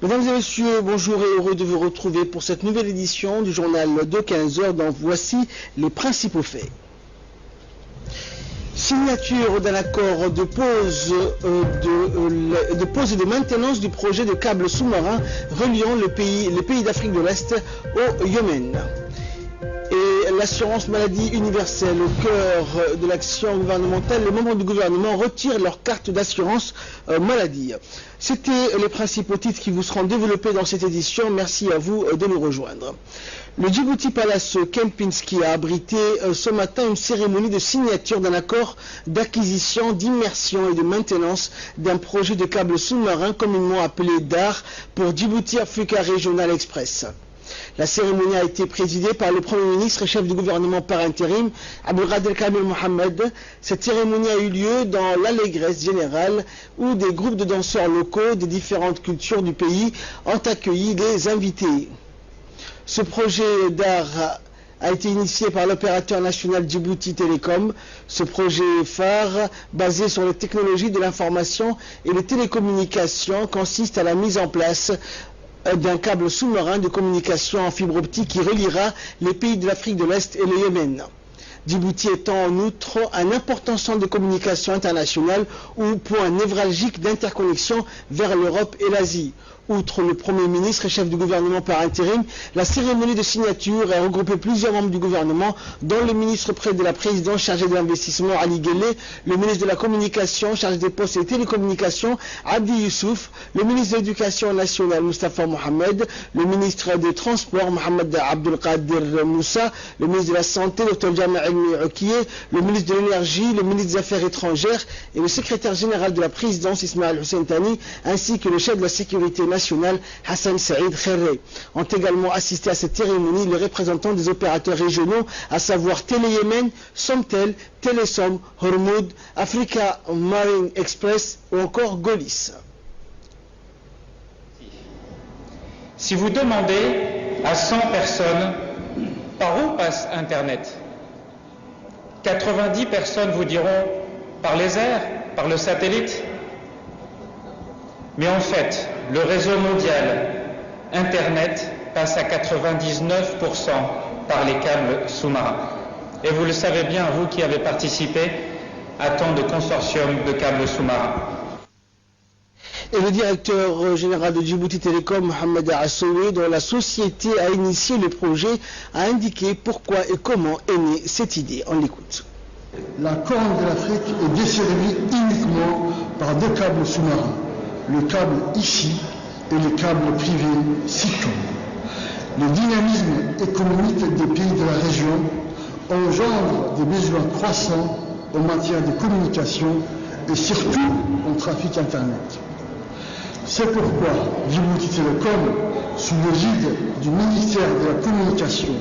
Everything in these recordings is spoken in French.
Mesdames et messieurs, bonjour et heureux de vous retrouver pour cette nouvelle édition du journal de 15h dont voici les principaux faits. Signature d'un accord de pause et de maintenance du projet de câble sous-marin reliant les pays d'Afrique de l'Est au Yémen. Et l'assurance maladie universelle au cœur de l'action gouvernementale, les membres du gouvernement retirent leur carte d'assurance maladie. C'était les principaux titres qui vous seront développés dans cette édition. Merci à vous de nous rejoindre. Le Djibouti Palace Kempinski a abrité ce matin une cérémonie de signature d'un accord d'acquisition, d'immersion et de maintenance d'un projet de câble sous-marin communément appelé DAR pour Djibouti Africa Regional Express. La cérémonie a été présidée par le Premier ministre et chef du gouvernement par intérim, Abdelkader Kamil Mohamed. Cette cérémonie a eu lieu dans l'allégresse générale où des groupes de danseurs locaux des différentes cultures du pays ont accueilli les invités. Ce projet d'art a été initié par l'opérateur national Djibouti Telecom. Ce projet phare, basé sur les technologies de l'information et les télécommunications, consiste à la mise en place d'un câble sous-marin de communication en fibre optique qui reliera les pays de l'Afrique de l'Est et le Yémen. Djibouti étant en outre un important centre de communication international ou point névralgique d'interconnexion vers l'Europe et l'Asie. Outre le Premier ministre et chef du gouvernement par intérim, la cérémonie de signature a regroupé plusieurs membres du gouvernement, dont le ministre près de la présidence chargé de l'investissement Ali Guelleh, le ministre de la communication chargé des postes et des télécommunications Abdi Youssouf, le ministre de l'éducation nationale Mustafa Mohamed, le ministre des transports Mohamed Abdelkader Moussa, le ministre de la santé Dr Jama Elmi Okiye, le ministre de l'énergie, le ministre des affaires étrangères et le secrétaire général de la présidence Ismaël Hussein Tani, ainsi que le chef de la sécurité nationale Hassan Saïd Kherré. Ont également assisté à cette cérémonie les représentants des opérateurs régionaux, à savoir Télé Yémen, Somtel, Télésom, Hormoud, Africa Marine Express ou encore Golis. Si vous demandez à 100 personnes par où passe Internet, 90 personnes vous diront par les airs, par le satellite. Mais en fait, le réseau mondial Internet passe à 99% par les câbles sous-marins. Et vous le savez bien, vous qui avez participé à tant de consortiums de câbles sous-marins. Et le directeur général de Djibouti Telecom, Mohamed Assowe, dont la société a initié le projet, a indiqué pourquoi et comment est née cette idée. On l'écoute. La Corne de l'Afrique est desservie uniquement par deux câbles sous-marins. Le câble ICI et le câble privé SICOM. Le dynamisme économique des pays de la région engendre des besoins croissants en matière de communication et surtout en trafic Internet. C'est pourquoi Djibouti Telecom, sous l'égide du ministère de la Communication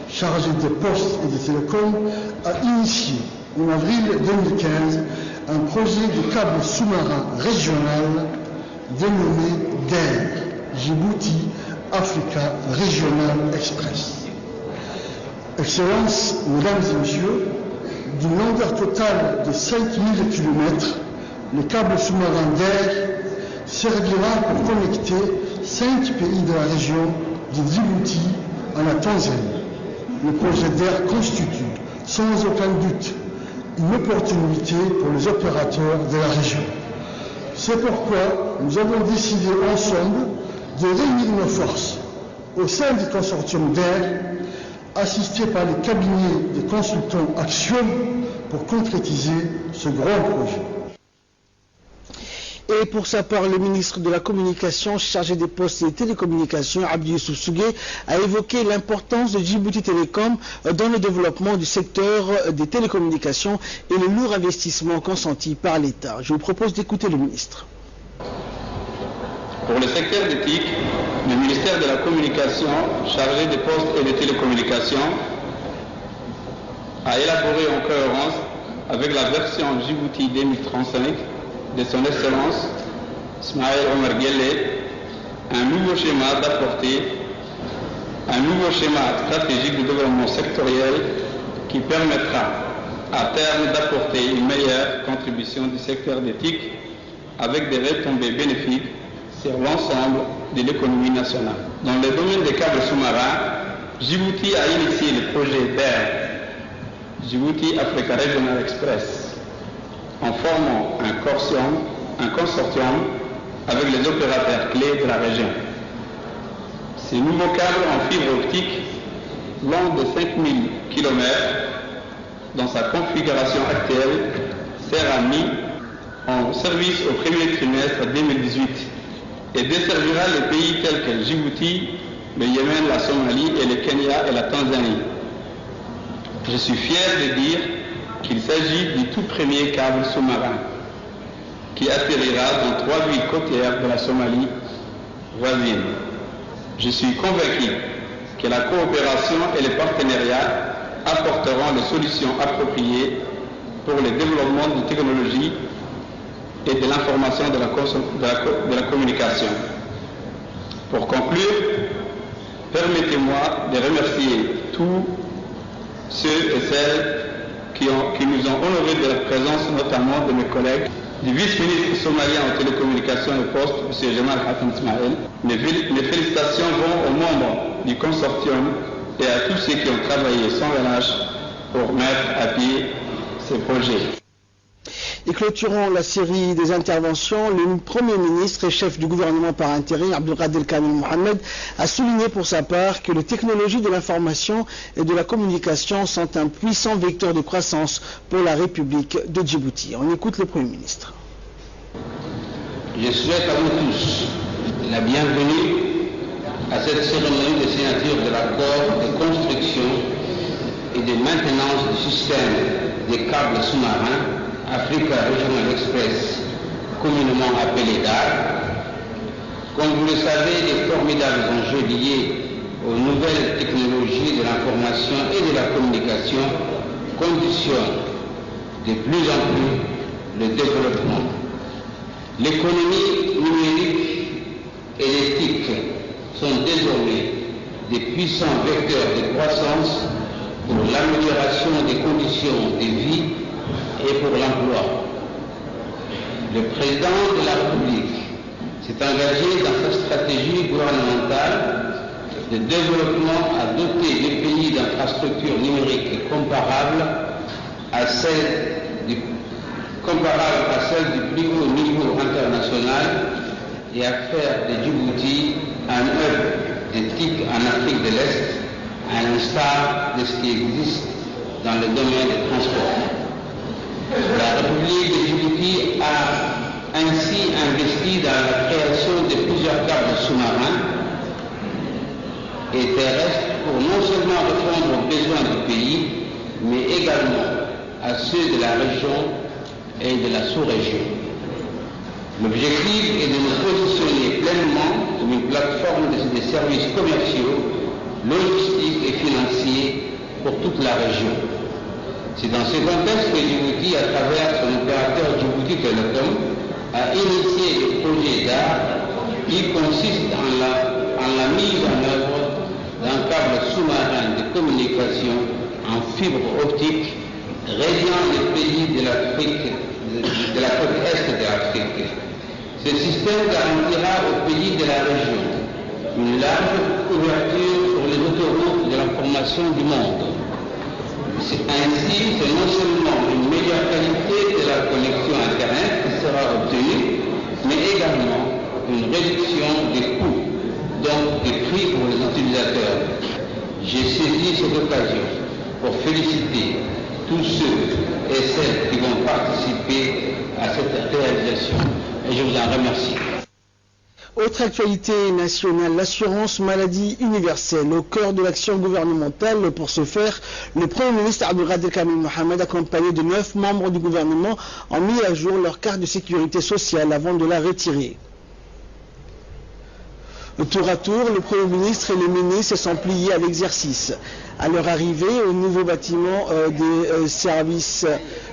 chargé des postes et des télécoms, a initié en avril 2015 un projet de câble sous-marin régional dénommé DAR, Djibouti Africa Regional Express. Excellences, mesdames et messieurs, d'une longueur totale de 5000 km, le câble sous-marin DAR servira pour connecter 5 pays de la région de Djibouti à la Tanzanie. Le projet DAR constitue, sans aucun doute, une opportunité pour les opérateurs de la région. C'est pourquoi nous avons décidé ensemble de réunir nos forces au sein du consortium DAR, assisté par les cabinets de consultants Axiom pour concrétiser ce grand projet. Et pour sa part, le ministre de la Communication chargé des postes et des télécommunications, Abdi Youssouf Sougué, a évoqué l'importance de Djibouti Telecom dans le développement du secteur des télécommunications et le lourd investissement consenti par l'État. Je vous propose d'écouter le ministre. Pour le secteur des TIC, le ministère de la Communication chargé des postes et des télécommunications a élaboré en cohérence avec la version Djibouti 2035 de son Excellence Ismaël Omar Guelleh, un nouveau schéma d'apporter un nouveau schéma stratégique de développement sectoriel qui permettra à terme d'apporter une meilleure contribution du secteur des TIC avec des retombées bénéfiques sur l'ensemble de l'économie nationale. Dans le domaine des câbles sous-marins, Djibouti a initié le projet DAIR, Djibouti Africa Regional Express, en formant un consortium avec les opérateurs clés de la région. Ces nouveaux câbles en fibre optique, longs de 5000 km, dans sa configuration actuelle, sera mis en service au premier trimestre 2018 et desservira les pays tels que Djibouti, le Yémen, la Somalie et le Kenya et la Tanzanie. Je suis fier de dire qu'il s'agit du tout premier câble sous-marin qui atterrira dans 3 villes côtières de la Somalie voisine. Je suis convaincu que la coopération et les partenariats apporteront des solutions appropriées pour le développement de technologies et de l'information de la communication. Pour conclure, permettez-moi de remercier tous ceux et celles qui nous ont honorés de la présence, notamment de mes collègues, du vice-ministre somalien en télécommunications et postes, M. Jamal Hassan Ismail. Mes félicitations vont aux membres du consortium et à tous ceux qui ont travaillé sans relâche pour mettre à pied ces projets. Et clôturant la série des interventions, le Premier ministre et chef du gouvernement par intérim, Abdelkader Kamil Mohamed, a souligné pour sa part que les technologies de l'information et de la communication sont un puissant vecteur de croissance pour la République de Djibouti. On écoute le Premier ministre. Je souhaite à vous tous la bienvenue à cette cérémonie de signature de l'accord de construction et de maintenance du système des câbles sous-marins Africa Regional Express, communément appelé DAIR. Comme vous le savez, les formidables enjeux liés aux nouvelles technologies de l'information et de la communication conditionnent de plus en plus le développement. L'économie numérique et l'éthique sont désormais des puissants vecteurs de croissance pour l'amélioration des conditions de vie et pour l'emploi. Le président de la République s'est engagé dans sa stratégie gouvernementale de développement à doter les pays d'infrastructures numériques comparables à celles du plus haut niveau international et à faire de Djibouti un hub de TIC en Afrique de l'Est, à l'instar de ce qui existe dans le domaine des transports. La République de Djibouti a ainsi investi dans la création de plusieurs câbles sous-marins et terrestres pour non seulement répondre aux besoins du pays, mais également à ceux de la région et de la sous-région. L'objectif est de nous positionner pleinement comme une plateforme de services commerciaux, logistiques et financiers pour toute la région. C'est dans ce contexte que Djibouti, à travers son opérateur Djibouti Telecom, a initié le projet DAIR qui consiste en la mise en œuvre d'un câble sous-marin de communication en fibre optique reliant les pays de l'Afrique, de la côte est de l'Afrique. Ce système garantira aux pays de la région une large couverture sur les autoroutes de l'information du monde. Ainsi, c'est non seulement une meilleure qualité de la connexion Internet qui sera obtenue, mais également une réduction des coûts, donc des prix pour les utilisateurs. J'ai saisi cette occasion pour féliciter tous ceux et celles qui vont participer à cette réalisation. Et je vous en remercie. Autre actualité nationale, l'assurance maladie universelle au cœur de l'action gouvernementale. Pour ce faire, le Premier ministre Abdelkader Kamil Mohamed, accompagné de 9 membres du gouvernement, ont mis à jour leur carte de sécurité sociale avant de la retirer. Tour à tour, le Premier ministre et les ministres se sont pliés à l'exercice. À leur arrivée au nouveau bâtiment des services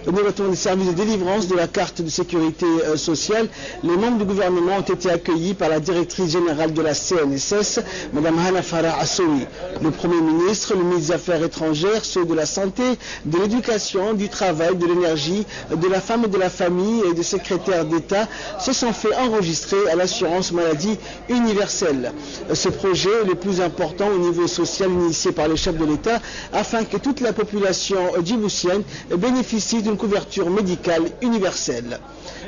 de délivrance de la carte de sécurité sociale, les membres du gouvernement ont été accueillis par la directrice générale de la CNSS, Mme Hana Farah Assoui. Le Premier ministre, le ministre des Affaires étrangères, ceux de la santé, de l'éducation, du travail, de l'énergie, de la femme et de la famille et des secrétaires d'État se sont fait enregistrer à l'assurance maladie universelle. Ce projet est le plus important au niveau social initié par les chefs de l'État afin que toute la population djiboutienne bénéficie d'une couverture médicale universelle.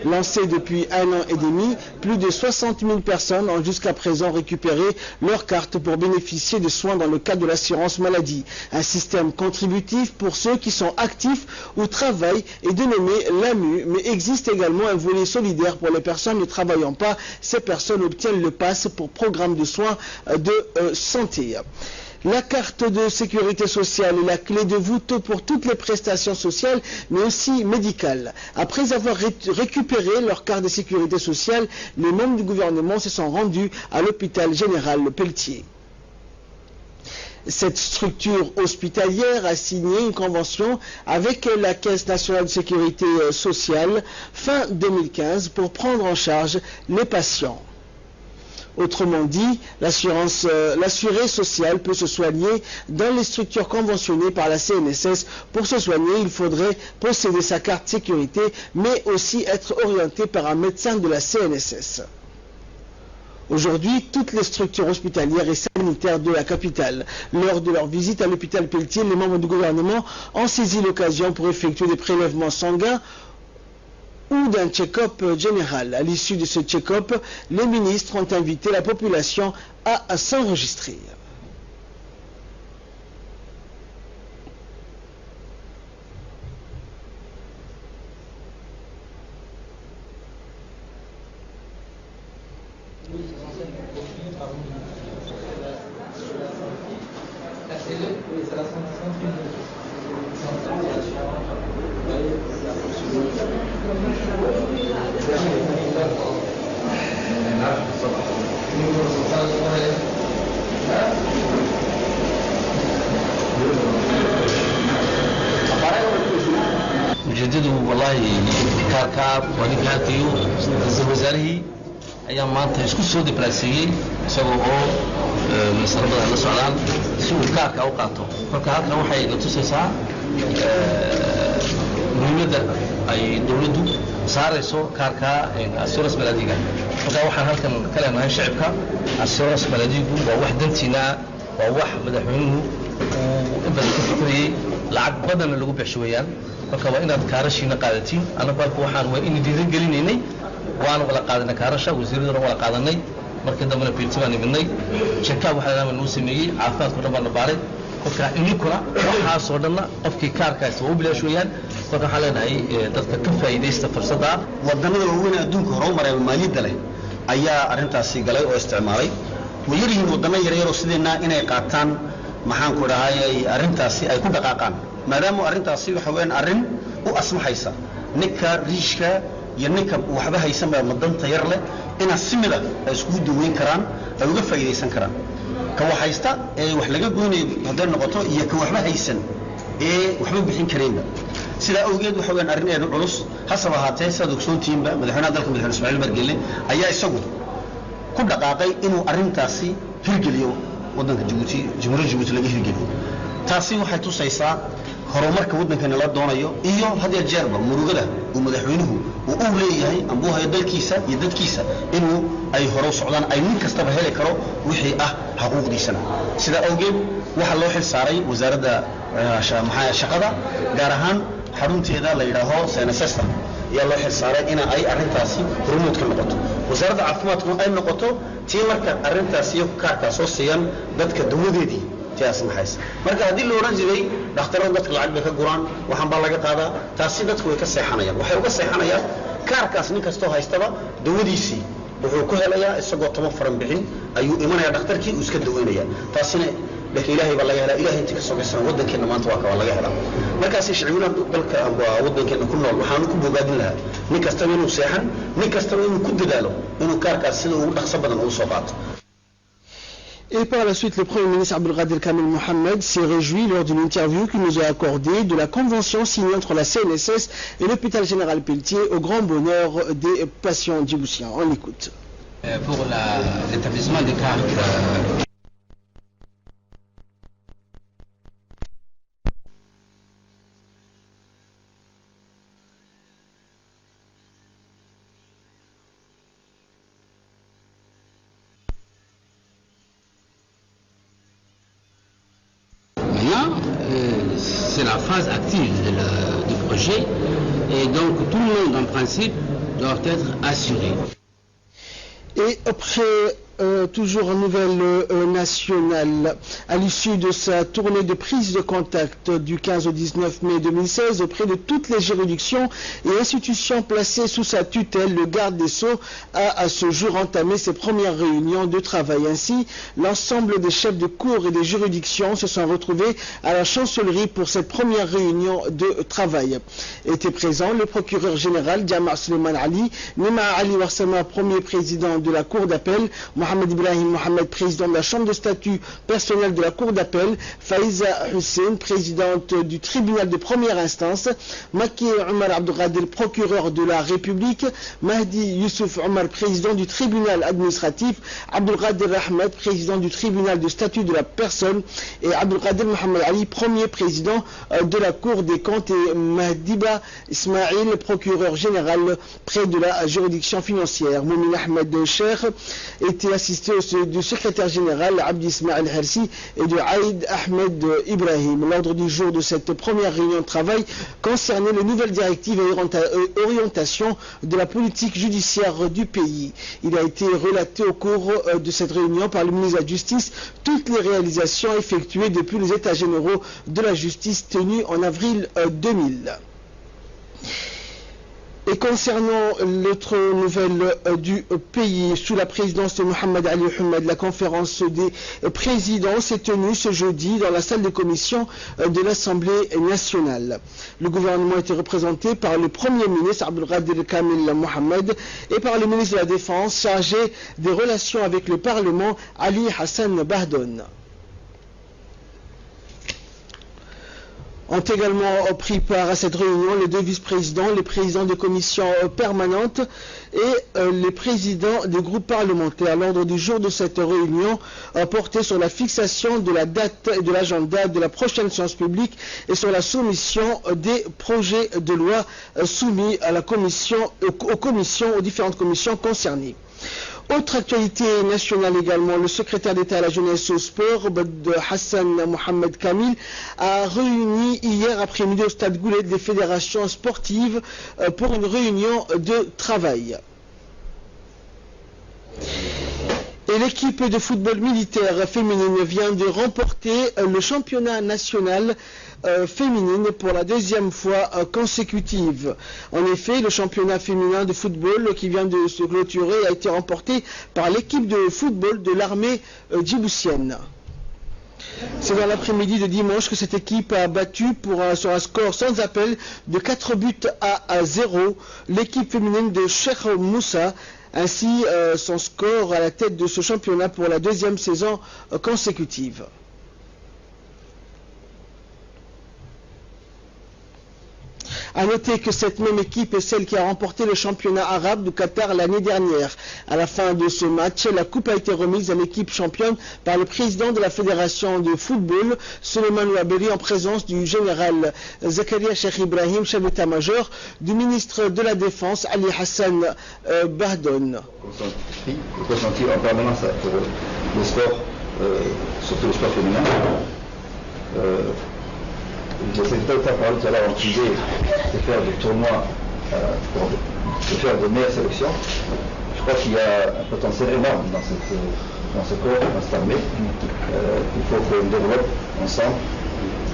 Lancé depuis 1 an et demi, plus de 60 000 personnes ont jusqu'à présent récupéré leur carte pour bénéficier de soins dans le cadre de l'assurance maladie. Un système contributif pour ceux qui sont actifs ou travaillent est dénommé l'AMU, mais existe également un volet solidaire pour les personnes ne travaillant pas. Ces personnes obtiennent le pass pour programme de soins de santé. La carte de sécurité sociale est la clé de voûte pour toutes les prestations sociales, mais aussi médicales. Après avoir récupéré leur carte de sécurité sociale, les membres du gouvernement se sont rendus à l'hôpital général Pelletier. Cette structure hospitalière a signé une convention avec la Caisse nationale de sécurité sociale fin 2015 pour prendre en charge les patients. Autrement dit, l'assuré social peut se soigner dans les structures conventionnées par la CNSS. Pour se soigner, il faudrait posséder sa carte sécurité, mais aussi être orienté par un médecin de la CNSS. Aujourd'hui, toutes les structures hospitalières et sanitaires de la capitale, lors de leur visite à l'hôpital Pelletier, les membres du gouvernement ont saisi l'occasion pour effectuer des prélèvements sanguins ou d'un check-up général. À l'issue de ce check-up, les ministres ont invité la population à s'enregistrer. ujeedadu wallahi kaarka wanigaatiyo ra'iisul wasaarihii ayaa maanta isku soo diblaasiyay isagoo oo masarada la socdaan si uu kaarka u qaato marka halkan waxay la tusaysaa muhiimadda ay dawladdu saarayso kaarka assurance maladiga marka waxaan halkan ka leenahay shacabka assurance maladigu waa wax dantiina waa wax madaxweynuhu uu inta ka fikriyay lacag badan lagu bixiyay marka waa inaad kaarashiina qaadatiin anagu waxaan waa in diidan gelinaynay waan wala qaadanay kaarasha wasiiraduna wala qaadanay markii dambena Pelletier nimidnay check-up waxa la sameeyay caafimaadku dhan baa baaray marka inkuna waxa soo dhanna qofkii kaarkaas oo bilaash weeyaan marka waxa leenahay dadka ka faa'iideysta fursadda wadanada waaweyn adduunka horumaray maaliyadda leh ayaa arintaasi galay oo isticmaalay wayirihiin wadannada yaryar oo sideena inay qaataan maxaan ku dhahay arintaasi ay ku dhaqaaqaan maadaama arintaasi waxa weyn arin u asmaxaysa ninka riishka iyo ninka waxba haysan baa madanta yar leh ina simida ay isku duweyn karaan ay uga faa'iideysan karaan ka waxaysta ee wax laga goonayo haday noqoto iyo ka waxba haysan ee waxba bixin kareenba sida awgeed waxa weyn arin ee culus hasaba haatee sida ogsoontiinba madaxweynaha dalka madaxweyne Ismaaciil Margeele ayaa isagu ku dhaqaaqay inuu arintaasi hirgeliyo wadanka Djibouti jamhuuriyadda Djibouti laga hirgeliyo taasi waxay tusaysaa horumarka wadankan la doonayo iyo hadii jeerba murugada uu madaxweynuhu uu leeyahay ambuha dalkiisa iyo dadkiisa inuu ay hore socdaan ay nin kastaba heli karo wixii ah xuquuqdiisa sida awgeed waxa loo xil saaray wasaaradda shaqada gaar ahaan xarunteeda la yiraahdo CNSS iyo loo xil saaray in ay arintaasi hormuud ka noqoto wasaaradda caafimaadku ay noqoto tii marka arintaasi iyo kaarka soo siiyaan dadka dawladeedii taas maxaysa marka hadii loo oran jiray dhakhtarada dadka lacag bay ka guraan waxaan baa laga qaadaa taasi dadku way ka seexanayaan waxay uga seexanayaan kaarkaas nin kasto haystaba dawadiisii wuxuu ku helayaa isagoo tamo faran bixin ayuu imanaya dhakhtarkii uu iska daweynaya taasina laakiin ilaahay baa laga helaa ilaahay inta ka soo wadankeena maanta waa laga helaa markaas shicibuna dalka wadankeena ku nool waxaan ku bogaadin lahaa nin kasta inuu seexan nin kasta inuu ku dadaalo inuu kaarkaas sida ugu dhaqso badan u soo qaato Et par la suite, le Premier ministre Abdelkader Kamel Mohamed s'est réjoui lors d'une interview qu'il nous a accordée de la convention signée entre la CNSS et l'hôpital général Pelletier au grand bonheur des patients djiboutiens. On l'écoute. Pour l'établissement des cartes. C'est la phase active du projet et donc tout le monde en principe doit être assuré. Et après toujours en nouvelle nationale, à l'issue de sa tournée de prise de contact du 15 au 19 mai 2016 auprès de toutes les juridictions et institutions placées sous sa tutelle, le garde des Sceaux a à ce jour entamé ses premières réunions de travail. Ainsi, l'ensemble des chefs de cour et des juridictions se sont retrouvés à la chancellerie pour cette première réunion de travail. Était présent le procureur général Jama' Suleiman Ali, Nima Ali Warsama, premier président de la cour d'appel, Mohamed Ibrahim Mohamed, président de la chambre de statut personnel de la cour d'appel, Faiza Hussein, présidente du tribunal de première instance, Maki Omar Abdelkader, procureur de la République, Mahdi Youssouf Omar, président du tribunal administratif, Abdelkader Ahmed, président du tribunal de statut de la personne, et Abdelkader Mohamed Ali, premier président de la cour des comptes, et Mahdiba Ismail, procureur général près de la juridiction financière. Moumin Ahmed Cheikh était assisté du secrétaire général Abdi Ismail Hersi et de Aïd Ahmed Ibrahim. L'ordre du jour de cette première réunion de travail concernait les nouvelles directives et orientations de la politique judiciaire du pays. Il a été relaté au cours de cette réunion par le ministre de la Justice toutes les réalisations effectuées depuis les états généraux de la justice tenus en avril 2000. Et concernant l'autre nouvelle du pays, sous la présidence de Mohamed Ali Hamed, la conférence des présidents s'est tenue ce jeudi dans la salle de commission de l'Assemblée nationale. Le gouvernement était représenté par le Premier ministre Abdelkader Kamel Mohamed et par le ministre de la Défense chargé des relations avec le Parlement, Ali Hassan Bahdon. Ont également pris part à cette réunion les deux vice-présidents, les présidents des commissions permanentes et les présidents des groupes parlementaires. L'ordre du jour de cette réunion portait sur la fixation de la date et de l'agenda de la prochaine séance publique et sur la soumission des projets de loi soumis à la commission, aux différentes commissions concernées. Autre actualité nationale également, le secrétaire d'État à la jeunesse et au sport, Hassan Mohamed Kamil, a réuni hier après-midi au stade Goulet des fédérations sportives pour une réunion de travail. Et l'équipe de football militaire féminine vient de remporter le championnat national féminine pour la deuxième fois consécutive. En effet, le championnat féminin de football qui vient de se clôturer a été remporté par l'équipe de football de l'armée djiboutienne. C'est dans l'après-midi de dimanche que cette équipe a battu sur un score sans appel de 4 buts à 0 l'équipe féminine de Cheikh Moussa. Ainsi, son score à la tête de ce championnat pour la deuxième saison consécutive. A noter que cette même équipe est celle qui a remporté le championnat arabe du Qatar l'année dernière. À la fin de ce match, la coupe a été remise à l'équipe championne par le président de la fédération de football, Suleiman Ouaberi, en présence du général Zakaria Cheikh Ibrahim, chef d'état-major, du ministre de la Défense, Ali Hassan Bahdon. Consenti en permanence pour le sport, surtout le sport féminin. Le secrétaire d'État parlait tout à l'heure en privé de faire des tournois de faire de meilleures sélections. Je crois qu'il y a un potentiel énorme dans ce corps, dans cette armée. Il faut qu'on développe ensemble,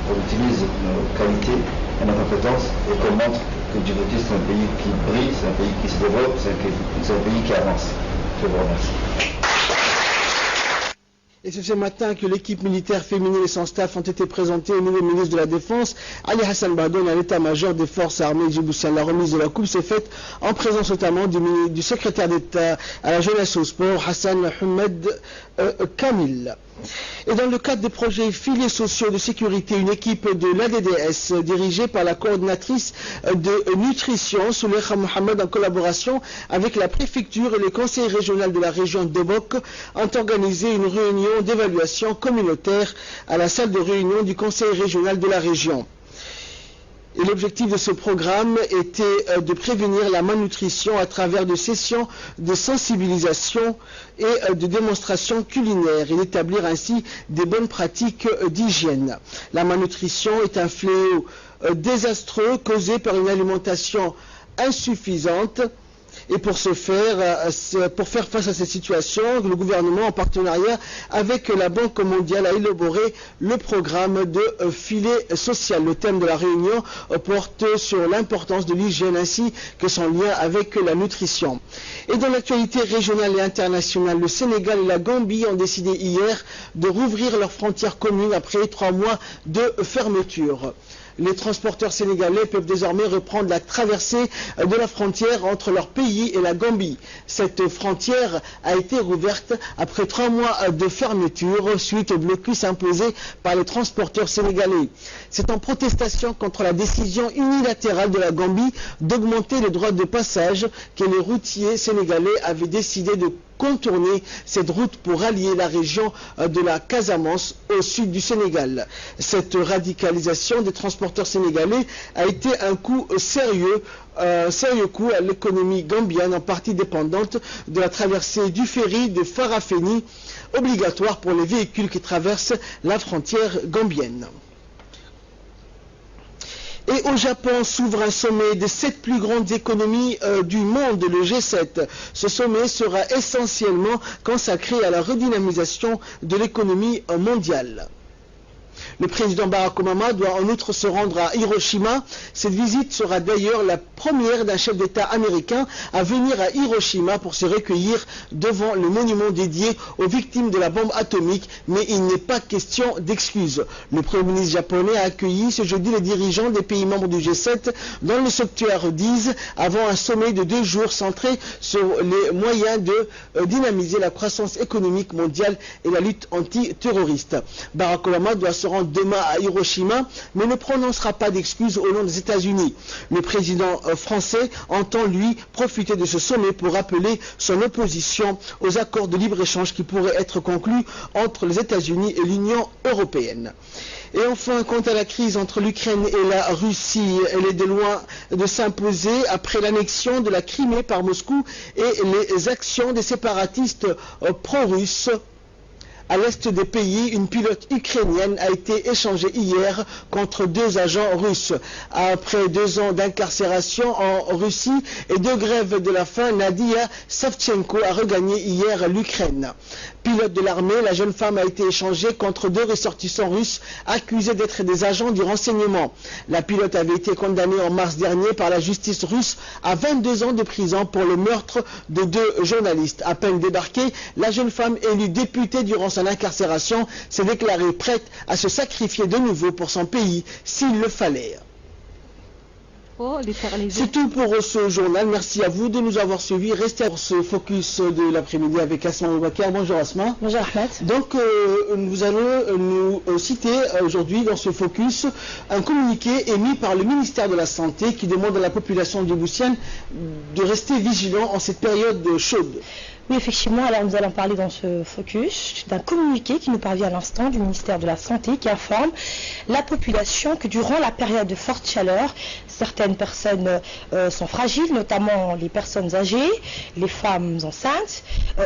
qu'on utilise nos qualités et nos compétences et qu'on montre que Djibouti c'est un pays qui brille, c'est un pays qui se développe, c'est un pays qui avance. Je vous remercie. Et c'est ce matin que l'équipe militaire féminine et son staff ont été présentés au nouveau ministre de la Défense, Ali Hassan Bahdon, à l'état-major des forces armées djiboutiennes. La remise de la coupe s'est faite en présence notamment du secrétaire d'État à la jeunesse et au sport, Hassan Mohamed Kamil. Et dans le cadre des projets filets sociaux de sécurité, une équipe de l'ADDS dirigée par la coordinatrice de nutrition Souleha Mohamed en collaboration avec la préfecture et le conseil régional de la région d'Obok ont organisé une réunion d'évaluation communautaire à la salle de réunion du conseil régional de la région. Et l'objectif de ce programme était de prévenir la malnutrition à travers des sessions de sensibilisation et de démonstrations culinaires et d'établir ainsi des bonnes pratiques d'hygiène. La malnutrition est un fléau désastreux causé par une alimentation insuffisante. Et pour faire face à cette situation, le gouvernement, en partenariat avec la Banque mondiale, a élaboré le programme de filet social. Le thème de la réunion porte sur l'importance de l'hygiène ainsi que son lien avec la nutrition. Et dans l'actualité régionale et internationale, le Sénégal et la Gambie ont décidé hier de rouvrir leurs frontières communes après 3 mois de fermeture. Les transporteurs sénégalais peuvent désormais reprendre la traversée de la frontière entre leur pays et la Gambie. Cette frontière a été rouverte après 3 mois de fermeture suite au blocus imposé par les transporteurs sénégalais. C'est en protestation contre la décision unilatérale de la Gambie d'augmenter les droits de passage que les routiers sénégalais avaient décidé de contourner cette route pour allier la région de la Casamance au sud du Sénégal. Cette radicalisation des transporteurs sénégalais a été un coup sérieux coup à l'économie gambienne, en partie dépendante de la traversée du ferry de Farafeni, obligatoire pour les véhicules qui traversent la frontière gambienne. Et au Japon s'ouvre un sommet des 7 plus grandes économies du monde, le G7. Ce sommet sera essentiellement consacré à la redynamisation de l'économie mondiale. Le président Barack Obama doit en outre se rendre à Hiroshima. Cette visite sera d'ailleurs la première d'un chef d'État américain à venir à Hiroshima pour se recueillir devant le monument dédié aux victimes de la bombe atomique, mais il n'est pas question d'excuses. Le Premier ministre japonais a accueilli ce jeudi les dirigeants des pays membres du G7 dans le sanctuaire d'Ise avant un sommet de 2 jours centré sur les moyens de dynamiser la croissance économique mondiale et la lutte antiterroriste. Barack Obama doit se rendre demain à Hiroshima, mais ne prononcera pas d'excuses au nom des États-Unis. Le président français entend, lui, profiter de ce sommet pour rappeler son opposition aux accords de libre-échange qui pourraient être conclus entre les États-Unis et l'Union européenne. Et enfin, quant à la crise entre l'Ukraine et la Russie, elle est de loin de s'imposer après l'annexion de la Crimée par Moscou et les actions des séparatistes pro-russes. À l'est des pays, une pilote ukrainienne a été échangée hier contre 2 agents russes. Après 2 ans d'incarcération en Russie et de grève de la faim, Nadia Savchenko a regagné hier l'Ukraine. Pilote de l'armée, la jeune femme a été échangée contre 2 ressortissants russes accusés d'être des agents du renseignement. La pilote avait été condamnée en mars dernier par la justice russe à 22 ans de prison pour le meurtre de 2 journalistes. À peine débarquée, la jeune femme élue députée durant son incarcération s'est déclarée prête à se sacrifier de nouveau pour son pays s'il le fallait. C'est tout pour ce journal. Merci à vous de nous avoir suivis. Restez pour ce focus de l'après-midi avec Asma Oubacar. Bonjour Asma. Bonjour Ahmed. Donc nous allons nous citer aujourd'hui dans ce focus un communiqué émis par le ministère de la Santé qui demande à la population djiboutienne de rester vigilant en cette période chaude. Oui, effectivement, alors nous allons parler dans ce focus d'un communiqué qui nous parvient à l'instant du ministère de la Santé qui informe la population que durant la période de forte chaleur, certaines personnes sont fragiles, notamment les personnes âgées, les femmes enceintes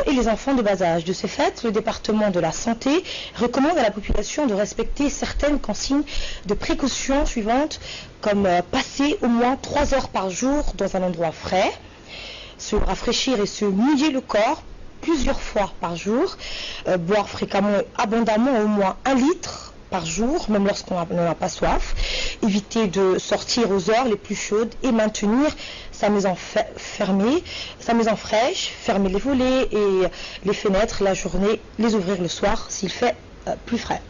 et les enfants de bas âge. De ce fait, le département de la Santé recommande à la population de respecter certaines consignes de précaution suivantes, comme passer au moins 3 heures par jour dans un endroit frais, se rafraîchir et se mouiller le corps plusieurs fois par jour, boire fréquemment et abondamment au moins 1 litre par jour, même lorsqu'on n'en a pas soif, éviter de sortir aux heures les plus chaudes et maintenir sa maison fraîche, fermer les volets et les fenêtres la journée, les ouvrir le soir s'il fait plus frais.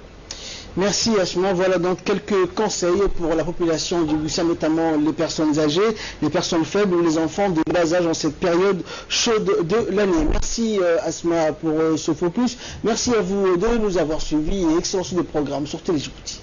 Merci Asma. Voilà donc quelques conseils pour la population du Goussia, notamment les personnes âgées, les personnes faibles ou les enfants de bas âge en cette période chaude de l'année. Merci Asma pour ce focus. Merci à vous de nous avoir suivis et excellent de programme sur Télé Djibouti.